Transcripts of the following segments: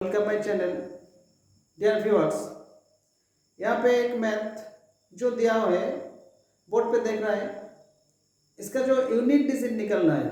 Welcome my channel dear viewers. यहाँ पे एक मैथ जो दिया हुआ है बोर्ड पे देख रहा है, इसका जो यूनिट डिजिट निकलना है।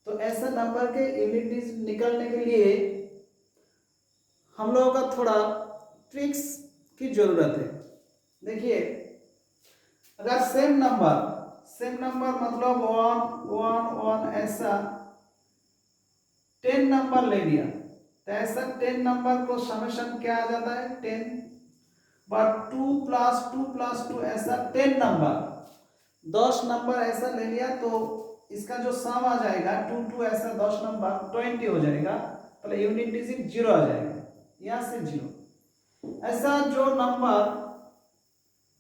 तो ऐसा नंबर के यूनिट डिजिट निकलने के लिए हम लोगों का थोड़ा ट्रिक्स की ज़रूरत है। देखिए, अगर सेम नंबर मतलब वन वन वन ऐसा 10 नंबर ले लिया तो ऐसा 10 नंबर को समेशन क्या आ जाता है 10, बट 2 + 2 + 2 ऐसा 10 नंबर 10 नंबर ऐसा ले लिया तो इसका जो सम आ जाएगा 2 ऐसा 10 नंबर 20 हो जाएगा। तो यूनिट डिजिट 0 आ जाएगा, यहाँ से 0। ऐसा जो नंबर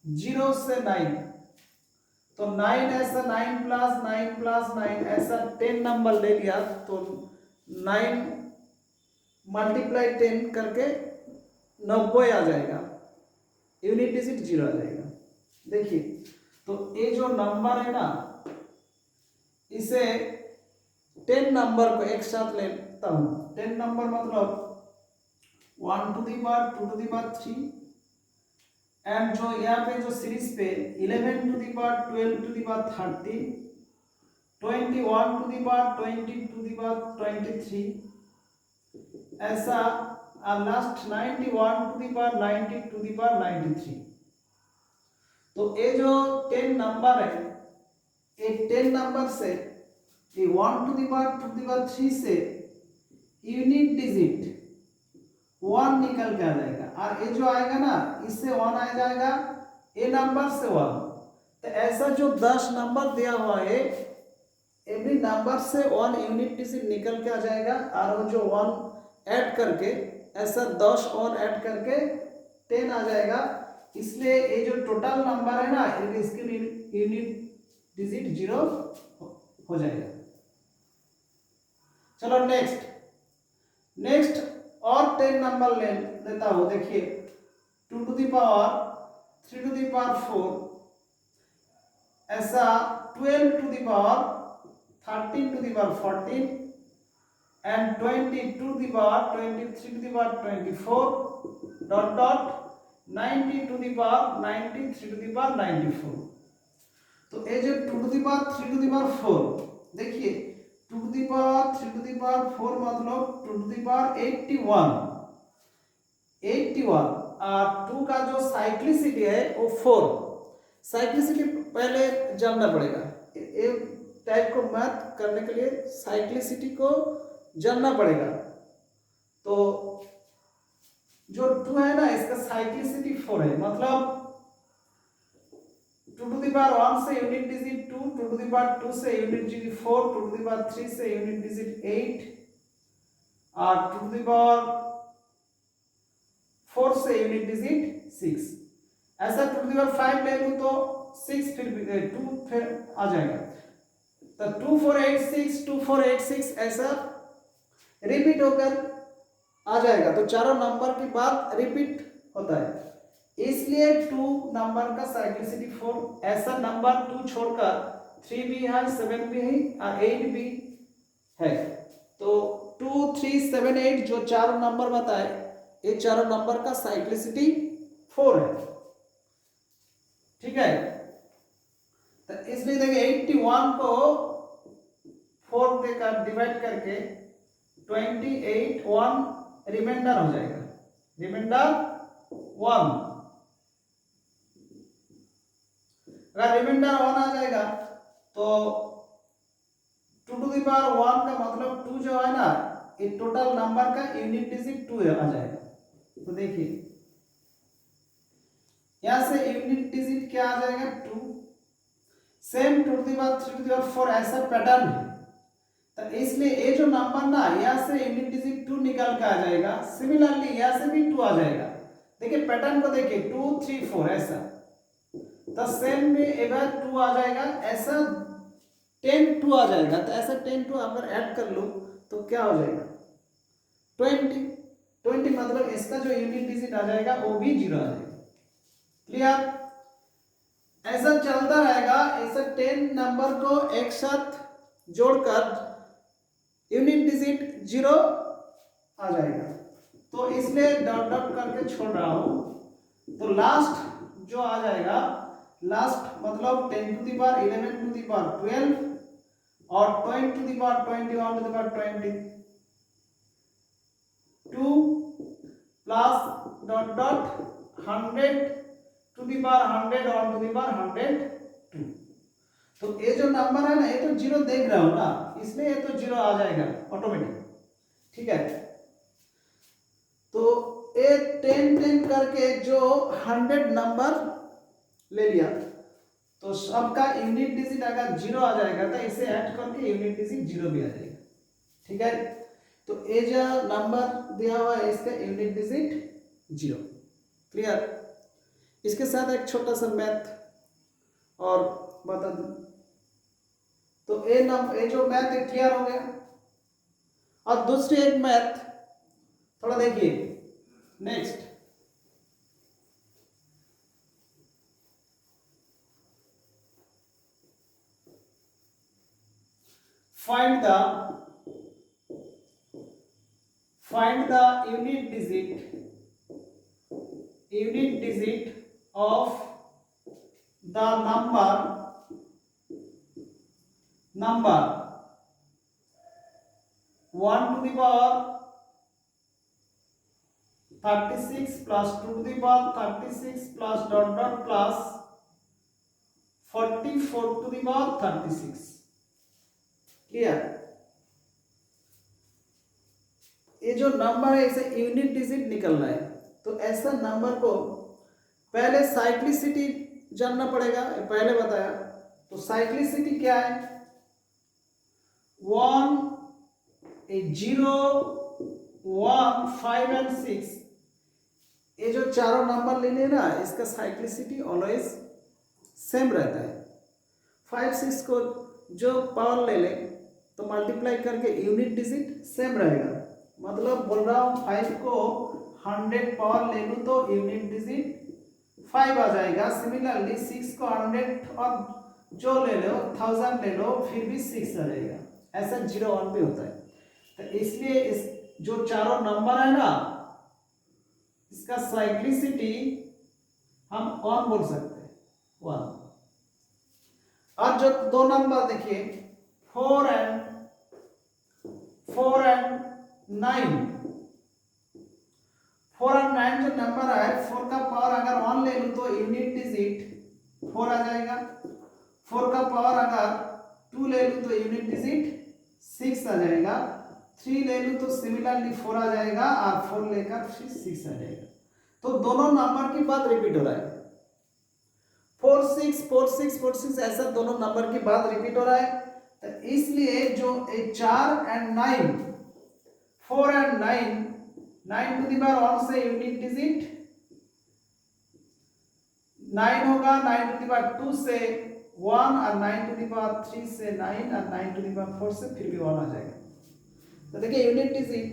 0 से 9 तो 9 ऐसा 9 + 9 + 9 ऐसा 10 नंबर ले लिया तो 9 × 10 करके 90 आ जाएगा, यूनिट डिजिट 0 आ जाएगा। देखिए, तो ये जो नंबर है ना, इसे 10 नंबर को एक साथ लेता हूँ। 10 नंबर मतलब 1 to the power 2 to the power 3 and जो यहाँ पे जो सीरीज पे 11 to the power 12 to the power 13, 21 to the power 20 to the power 23 ऐसा last 91 to the power 90 to the power 93। तो ये जो 10 नंबर है, ये 10 नंबर से ये 1 to the power 2 to the power 3 से यूनिट डिजिट 1 निकल के आ जाएगा, और ये जो आएगा ना इससे 1 आ जाएगा, ये नंबर से 1। तो ऐसा जो 10 नंबर दिया हुआ है, एवरी नंबर से 1 यूनिट डिजिट निकल के आ जाएगा, और वो जो 1 ऐड करके ऐसा 10 और ऐड करके 10 आ जाएगा। इसलिए ये जो टोटल नंबर है ना, इसके यूनिट डिजिट 0 हो जाएगा। चलो नेक्स्ट और 10 नंबर लेता हूं। देखिए, 2 to the power 3 to the power 4 ऐसा 12 to the power 13 to the power 14 and 22 to the power 23 to the power 24 dot 90 to the power 93 to the power 94। तो ये जो 2 to the power 3 to the power 4, देखिए 2 to the power 3 to the power 4 मतलब 2 to the power 81 और 2 का जो cyclicity है वो 4। साइक्लिसिटी पहले जानना पड़ेगा, ये टाइप को मैथ करने के लिए साइक्लिसिटी को जानना पड़ेगा। तो जो 2 है ना, इसका साइक्लिसिटी 4 है, मतलब 2 to the power 1 से unit digit 2, 2 to the power 2 से unit digit 4, 2 to the power 3 से यूनिट डिजिट 8 और 2 to the power 4 से यूनिट डिजिट 6। ऐसा 2 to the power 5 ले लूं तो 6 फिर 2 फिर आ जाएगा। तो 2486 2486 ऐसा रिपीट होकर आ जाएगा। तो चारों नंबर के बाद रिपीट होता है, इसलिए 2 नंबर का साइक्लिसिटी 4। ऐसा नंबर 2 छोड़कर 3 भी है, 7 भी है और 8 भी है। तो 2 3 7 8 जो चारों नंबर बताए, ये चारों नंबर का साइक्लिसिटी 4 है। ठीक है, तो इसलिए देखिए 81 को 4 देकर डिवाइड करके 28 1 रिमाइंडर हो जाएगा, रिमाइंडर 1। अगर रिमाइंडर 1 आ जाएगा तो 2 to the power 1 का मतलब 2 जो है ना, ये टोटल नंबर का यूनिट डिजिट 2 आ जाएगा। तो देखिए यहां से यूनिट डिजिट क्या आ जाएगा 2। Same 2 to the power 3 to the power 4 ऐसा पैटर्न है, तो इसलिए ये जो नंबर ना यहाँ से यूनिट डिजिट 2 निकल के आ जाएगा। सिमिलरली यहाँ से भी 2 आ जाएगा। देखिए पैटर्न को देखिए 2 3 4 ऐसा, तो सेम में एबार 2 आ जाएगा, ऐसा 10 2 आ जाएगा। तो ऐसा 10 2 अगर ऐड कर लो तो क्या हो जाएगा 20 मतलब इसका जो यूनिट डिजिट आ जाएगा वो भी 0 आ जाएगा। क्लियर? ऐसा चलता रहेगा, ऐसा 10 नंबर को एक साथ जोड़कर यूनिट डिजिट 0 आ जाएगा। तो इसलिए डॉट डॉट करके छोड़ रहा हूं। तो लास्ट जो आ जाएगा, लास्ट मतलब 10 to the power 11 to the power 12 और 20 to the power 21 to the power 22 प्लस डॉट डॉट 100 टू द पावर 100 और टू द पावर 102। तो ये जो नंबर है ना, ये तो जीरो देख रहा हूं ना, इसलिए ये तो जीरो आ जाएगा ऑटोमेटिक। ठीक है, तो ये 10 करके जो 100 नंबर ले लिया, तो सबका यूनिट डिजिट अगर जीरो आ जाएगा तो इसे ऐड करके यूनिट डिजिट जीरो भी आ जाएगा। ठीक है, तो ये जो नंबर दिया हुआ है इसका यूनिट डिजिट जीरो। क्लियर? इसके साथ एक छोटा सा मैथ और बता दूं, तो ये जो मैथ है क्लियर हो गया। और दूसरी एक मैथ थोड़ा देखिए next, find the unit digit of the number 1 to the power 36 plus 2 to the power 36 plus dot dot plus 44 to the power 36। Clear? ये जो नंबर है इसे यूनिट डिजिट निकलना है, तो ऐसा नंबर को पहले साइक्लिसिटी जानना पड़ेगा, पहले बताया। तो साइक्लिसिटी क्या है? 1 0 1 5 एंड 6, ये जो चारों नंबर लेने ना, इसका साइक्लिसिटी ऑलवेज सेम रहता है। 5 6 को जो पावर ले ले तो मल्टीप्लाई करके यूनिट डिजिट सेम रहेगा। मतलब बोल रहा हूँ 5 को 100 पावर ले लूँ तो यूनिट डिजिट 5 आ जाएगा। सिमिलरली 6 को 100 और जो ले लो 1000 ले लो फिर भी 6 आ जाएगा। ऐसा 0 1 भी होता है। तो इसलिए इस जो चारों नंबर है ना, इसका साइक्लिसिटी हम 1 बोल सकते हैं, 1। और जो दो नंबर देखिए 4 एंड 9, 4 और 9 जो नंबर है, 4 का पावर अगर 1 ले लूं तो यूनिट डिजिट 4 आ जाएगा। 4 का पावर अगर 2 ले लूं तो यूनिट डिजिट 6 आ जाएगा। 3 ले लूं तो सिमिलरली 4 आ जाएगा और 4 लेकर फिर 6 आ जाएगा। तो दोनों नंबर की बात रिपीट हो रहा है, 4 6 4 6 4 6, ऐसा दोनों नंबर की बात रिपीट हो रहा है। तो इसलिए जो 4 and 9, 4 and 9 to the power 1 से यूनिट डिजिट 9 होगा, 9 टू द पावर 2 से 1 और 9 टू द पावर 3 से 9 और 9 टू द पावर 4 से फिर भी 1 आ जाएगा। तो देखिए यूनिट डिजिट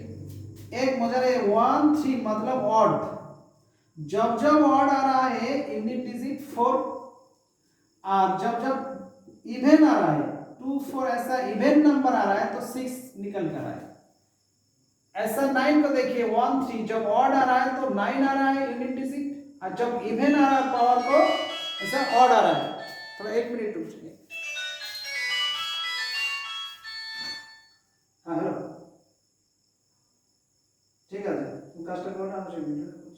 एक मजा है 1 3 मतलब ऑड, जब जब ऑड आ रहा है यूनिट डिजिट 4, और जब जब इवन आ रहा है 2 4 ऐसा इवन नंबर आ रहा है तो 6 निकल कर आए। ऐसा 9 को देखिए 1 3, जब ऑड आ रहा है तो 9 आ रहा है यूनिट डिजिट, और जब इवन आ रहा है पावर को ऐसा ऑड आ रहा है। थोड़ा 1 मिनट रुक जाइए। हाँ हेलो, ठीक है कास्ट कर रहा हूँ वीडियो कुछ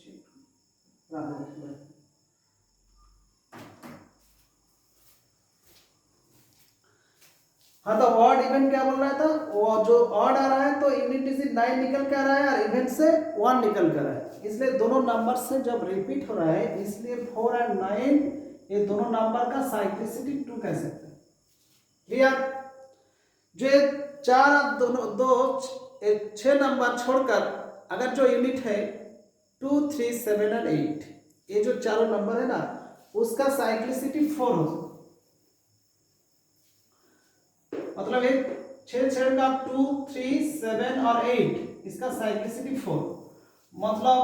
रात। हाँ तो ऑड इवन क्या बोल रहा था, वो जो ऑड आ रहा है तो यूनिट डिजिट 9 निकल कर आ रहा है और इवन से 1 निकल कर आया है। इसलिए दोनों नंबर से जब रिपीट हो रहा है, इसलिए 4 एंड 9 ये दोनों नंबर का साइक्लिसिटी 2 कह सकते हैं। क्लियर? जो 4 दोनों 6 नंबर छोड़कर अगर जो यूनिट है 2 3 7 और 8, ये जो चारों नंबर है ना, उसका साइक्लिसिटी 4 हो, मतलब एक 6 का 2 3 7 और 8, इसका साइक्लिसिटी 4, मतलब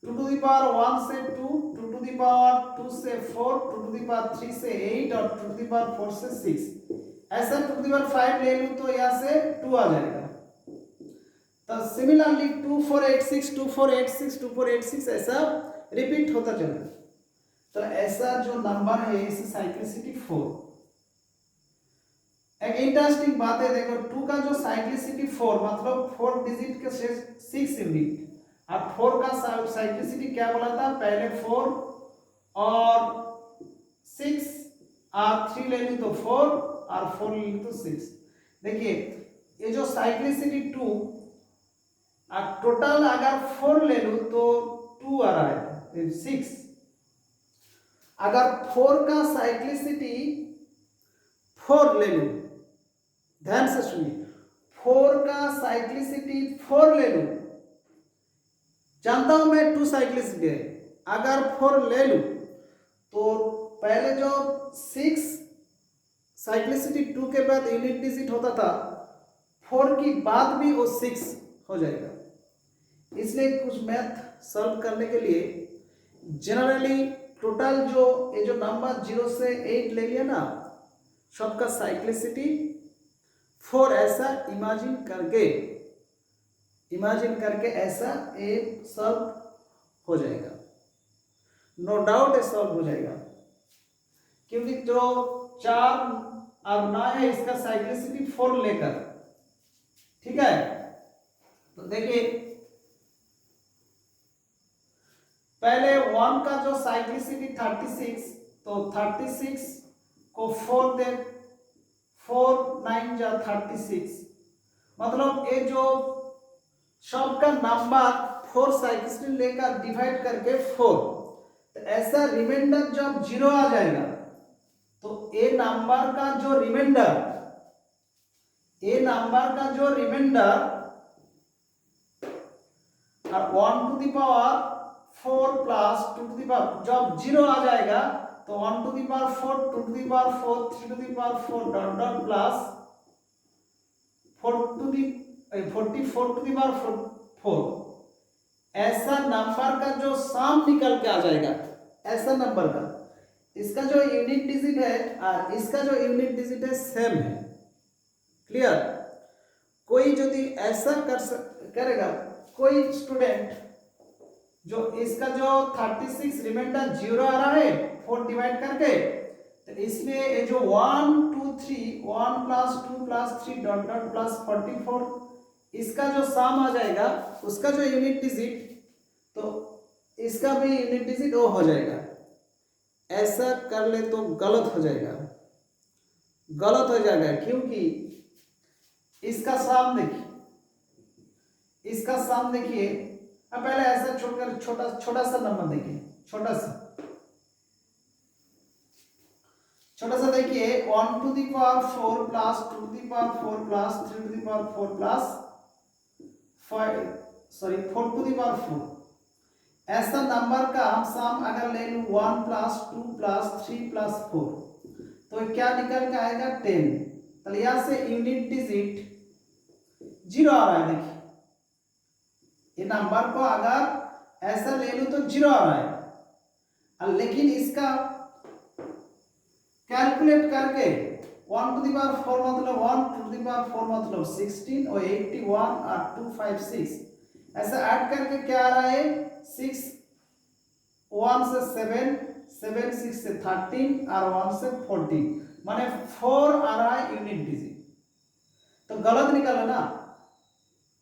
2 टू द पावर 1 से 2, 2 टू द पावर 2 से 4, 2 टू द पावर 3 से 8 और 2 टू द पावर 4 से 6। ऐसा 2 टू द पावर 5 ले लूं तो यहाँ से 2 आ जाएगा। तो सिमिलरली 2486 2486 2486 ऐसा रिपीट होता चला। तो ऐसा जो नंबर है इस साइक्लिसिटी 4। एक इंटरेस्टिंग बात है, देखो 2 का जो साइक्लिसिटी 4 मतलब 4 डिजिट के 6 यूनिट, और 4 का साइक्लिसिटी क्या बोला था, पहले 4 और 6 और 3 ले ली तो 4 और 4 ले ली तो 6। देखिए ये जो साइक्लिसिटी 2 और टोटल अगर 4 ले लूं तो 2 आ रहा है 6। अगर 4 का साइक्लिसिटी 4 ले लूं, ध्यान से सुनिए, 4 का साइक्लिसिटी 4 ले लूं, जानता हूं मैं 2 साइक्लिसिटी है, अगर 4 ले लूं तो पहले जो 6 साइक्लिसिटी 2 के बाद यूनिट डिजिट होता था, 4 की बाद भी वो 6 हो जाएगा। इसलिए कुछ मैथ सॉल्व करने के लिए जनरली टोटल जो ये जो नंबर 0 से 8 ले लिया ना, सबका साइक्लिसिटी 4 ऐसा इमेजिन करके ऐसा ये सॉल्व हो जाएगा। नो डाउट ये सॉल्व हो जाएगा, क्योंकि जो 4 और 9 है इसका साइक्लिसिटी 4 लेकर, ठीक है। तो देखिए पहले 1 का जो साइक्लिसिटी 36, तो 36 को 4 दे, 4 9 जा 36, मतलब ये जो सबका नंबर 4 साइक्लिसिटी लेकर डिवाइड करके 4, तो ऐसा रिमाइंडर जब 0 आ जाएगा तो ये नंबर का जो रिमाइंडर और 1 to the power 4 plus 2 to the power जब 0 आ जाएगा तो 1 to the power 4 2 to the power 4 3 to the power 4 dot dot plus 4 to the 44 to the power 4, ऐसा नंबर का जो सम निकल के आ जाएगा, ऐसा नंबर का इसका जो यूनिट डिजिट है और इसका जो यूनिट डिजिट है सेम है। क्लियर? कोई यदि ऐसा करेगा, कोई स्टूडेंट जो इसका जो 36 रिमाइंडर 0 आ रहा है 4 डिवाइड करके, तो इसमें ये जो 1 2 3 1 plus 2 plus 3 dot dot plus 44, इसका जो सम आ जाएगा, उसका जो यूनिट डिजिट, तो इसका भी यूनिट डिजिट वो हो जाएगा। ऐसा कर ले तो गलत हो जाएगा, क्योंकि इसका सम देखिए, अब पहले ऐसा छोड़कर छोटा सा नंबर देखिए, छोटा सा देखिए 1 to the power 4 plus 2 to the power 4 plus 3 to the power 4 plus 4 to the power 4, ऐसा नंबर का हम सम अगर ले लूं 1 प्लस 2 प्लस 3 प्लस 4, तो क्या निकल के आएगा 10। तो यहां से यूनिट डिजिट 0 आ रहा है, देखिए ये नंबर को अगर ऐसा ले लूं तो 0 आ रहा है, लेकिन इसका कैलकुलेट करके 1 टू द पावर 4 मतलब 1 2 टू द पावर 4 मतलब 16 और 81 और 256, ऐसा ऐड करके क्या आ रहा है 6 1 से 7 7 6 से 13 और 1 से 14, माने 4 आ रहा है यूनिट डिजिट। तो गलत निकला ना,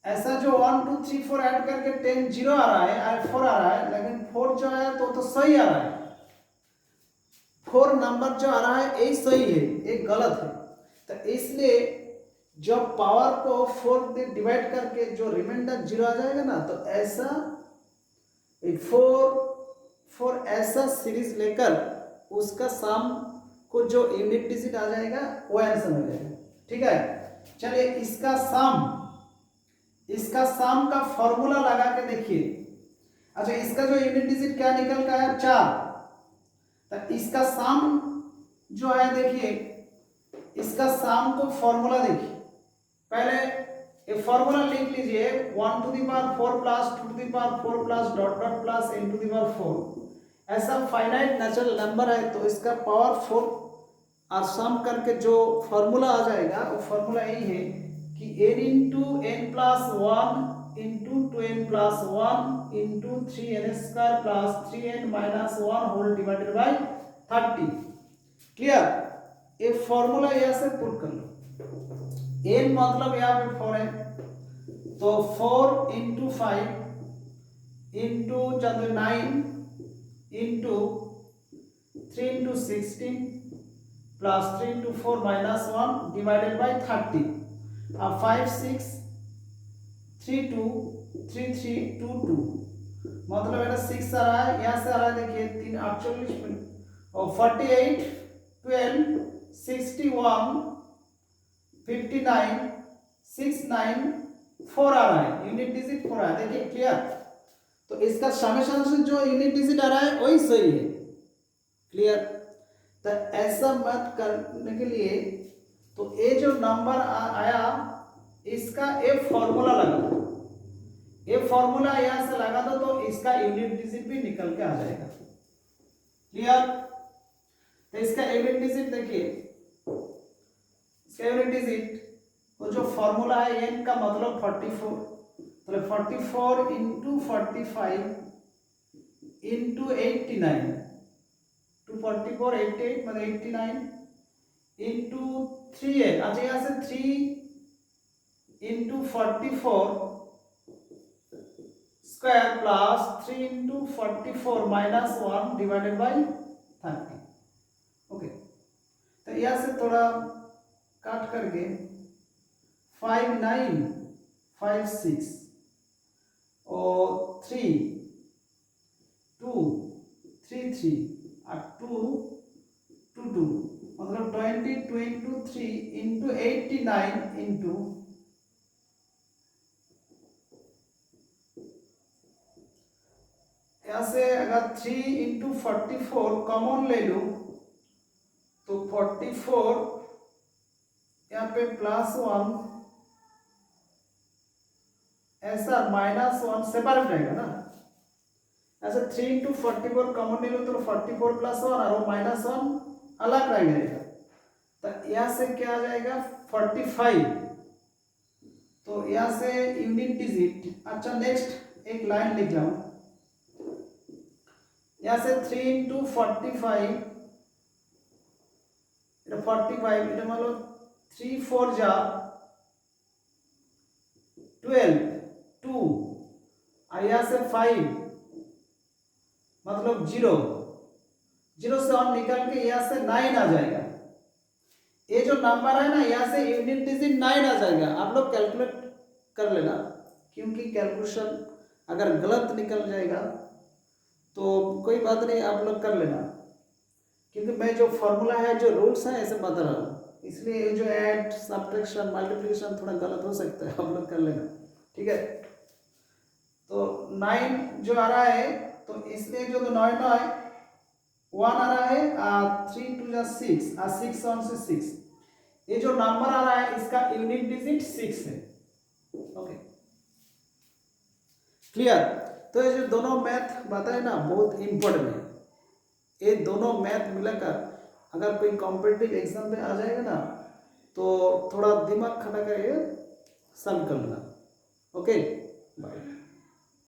ऐसा जो 1 2 3 4 ऐड करके 10 0 आ रहा है और 4 आ रहा है, लेकिन 4 जो है तो सही आ रहा है, 4 नंबर जो आ रहा है ये सही है, ये गलत है। तो इसलिए जब पावर को 4 से डिवाइड करके जो रिमाइंडर 0 आ जाएगा ना, तो ऐसा 4 ऐसा सीरीज लेकर उसका सम को जो यूनिट डिजिट आ जाएगा वो आंसर हो जाएगा। ठीक है, चलिए इसका सम का फॉर्मूला लगा के देखिए। अच्छा, इसका जो यूनिट डिजिट क्या निकल का है 4, तो इसका सम जो है देखिए, इसका सम को फॉर्मूला देखिए, पहले ये फॉर्मूला लिख लीजिए 1 to the power 4 plus 2 to the power 4 plus dot dot plus n to the power 4, ऐसा फाइनाइट नेचुरल नंबर है तो इसका पावर 4 और सम करके जो फॉर्मूला आ जाएगा वो फॉर्मूला यही है कि n into n plus 1 into 2n plus 1 into 3n square plus 3n minus 1 whole divided by 30. Clear? ये फॉर्मूला यहाँ से पुट कर लो। n मतलब यहाँ पे 4 है, तो 4 into 5 into 9 into 3 into 16 plus 3 into 4 minus 1 divided by 30. अब 5 6 3 2 3 3 2 2 मतलब मेरा 6 आ रहा है, यहाँ से आ रहा है देखिए 3 48 और 48 12 61 59 69 4 आ रहा है, यूनिट डिजिट 4 आ रहा है। देखिए क्लियर? तो इसका समेशन से जो यूनिट डिजिट आ रहा है वही सही है। क्लियर? तो ऐसा मत करने के लिए तो ये जो नंबर आया इसका ये फॉर्मूला लगा दो, ये फॉर्मूला यहां से लगा दो तो इसका यूनिट डिजिट भी निकल के आ जाएगा। क्लियर? तो इसका यूनिट डिजिट देखिए, इसका यूनिट डिजिट वो जो फॉर्मूला है n का मतलब 44, तो 44 into 45 into 89 to 44 88 मतलब 89 into 3 है। अच्छा यहाँ से 3 into 44 square plus 3 into 44 minus 1 divided by 30। Okay, तो यहाँ से थोड़ा काट करके 5 9 5 6 और 3 2 3 3 और 2 2 2 मतलब 20 23 into 89 into यहाँ से अगर 3 into 44 कॉमन ले लूं तो 44 यहाँ पे प्लस 1 ऐसा माइनस 1 सेपरेट रहेगा ना, ऐसे 3 into 44 कॉमन ले लो तो 44 प्लस 1 और वो माइनस 1 अलग रहेगा। तो यहाँ से क्या आ जाएगा 45, तो यहाँ से यूनिट डिजिट। अच्छा नेक्स्ट एक लाइन लिख रहा हूँ, यहाँ से 3 into 45 45 এটা মানে 3 4 যা 12 2 और यहाँ से 5 मतलब 0 0 से 1 निकल के यहाँ से 9 आ जाएगा। ये जो नंबर है ना यहाँ से यूनिट डिजिट 9 आ जाएगा। आप लोग कैलकुलेट कर लेना, क्योंकि कैलकुलेशन अगर गलत निकल जाएगा तो कोई बात नहीं, आप लोग कर लेना, क्योंकि मैं जो फॉर्मूला है जो रूल्स हैं ऐसे बता रहा हूँ, इसलिए जो ऐड सब्ट्रैक्शन मल्टीप्लिकेशन थोड़ा गलत हो सकता है, आप लोग कर लेना। ठीक है? तो 9 जो आ रहा है तो इसलिए जो 9 9 1 आ रहा है 3 2 जा 6 और 6 1 से 6, ये जो नंबर आ रहा है इसका यूनिट डिजिट 6 है। Okay clear? तो ये जो दोनों मैथ बताए ना बहुत इंपॉर्टेंट है, ये दोनों मैथ मिलाकर अगर कोई कॉम्पिटिटिव एग्जाम में आ जाएगा ना तो थोड़ा दिमाग खड़ा करके सॉल्व कर लेना। Okay bye.